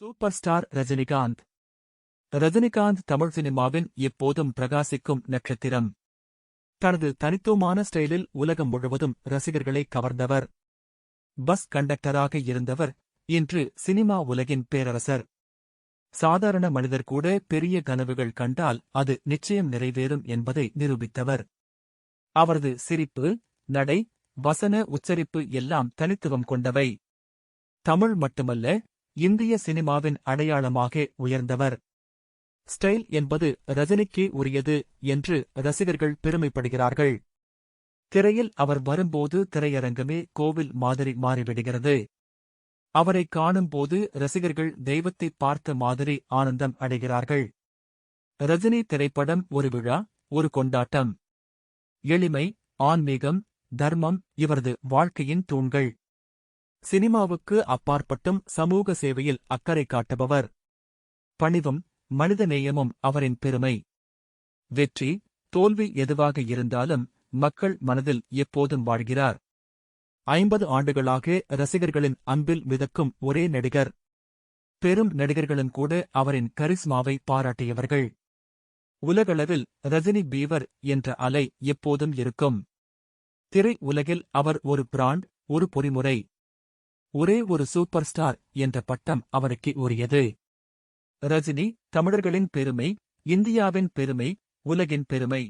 Super star Rajinikanth. Rajinikanth Tamil சினிமாவின் எப்போதும் பிரகாசிக்கும் நட்சத்திரம். தனது தனித்துவமான ஸ்டைலில் உலகம் முழுவதும் ரசிகர்களை கவர்ந்தவர். பஸ் கண்டக்டராக இருந்தவர், இன்று சினிமா உலகின் பேரரசர். சாதாரண மனிதர் கூட பெரிய கனவுகள் கண்டால் அது நிச்சயம் நிறைவேறும் என்பதை நிரூபித்தவர். அவரது சிரிப்பு, நடை, வசன உச்சரிப்பு எல்லாம் தனித்துவம் கொண்டவை. தமிழ் மட்டுமல்ல, இந்திய சினிமாவின் அடையாளமாக உயர்ந்தவர். ஸ்டைல் என்பது ரஜினிக்கே உரியது என்று ரசிகர்கள் பெருமைப்படுகிறார்கள். திரையில் அவர் வரும்போது திரையரங்கமே கோவில் மாதிரி மாறிவிடுகிறது. அவரை காணும்போது ரசிகர்கள் தெய்வத்தை பார்த்த மாதிரி ஆனந்தம் அடைகிறார்கள். ரஜினி திரைப்படம் ஒரு விழா, ஒரு கொண்டாட்டம். எளிமை, ஆன்மீகம், தர்மம் இவரது வாழ்க்கையின் தூண்கள். சினிமாவுக்கு அப்பாற்பட்டும் சமூக சேவையில் அக்கறை காட்டுபவர். பணிவும் மனிதநேயமும் அவரின் பெருமை. வெற்றி, தோல்வி எதுவாக இருந்தாலும் மக்கள் மனதில் எப்போதும் வாழ்கிறார். 50 ஆண்டுகளாக ரசிகர்களின் அன்பில் மிதக்கும் ஒரே நடிகர். பெரும் நடிகர்களும் கூட அவரின் கரிஸ்மாவை பாராட்டியவர்கள். உலகளவில் ரஜினி பீவர் என்ற அலை எப்போதும் இருக்கும். திரை உலகில் அவர் ஒரு பிராண்ட், ஒரு பொறிமுறை. ஒரே ஒரு சூப்பர் ஸ்டார் என்ற பட்டம் அவருக்கு உரியது. ரஜினி தமிழர்களின் பெருமை, இந்தியாவின் பெருமை, உலகின் பெருமை.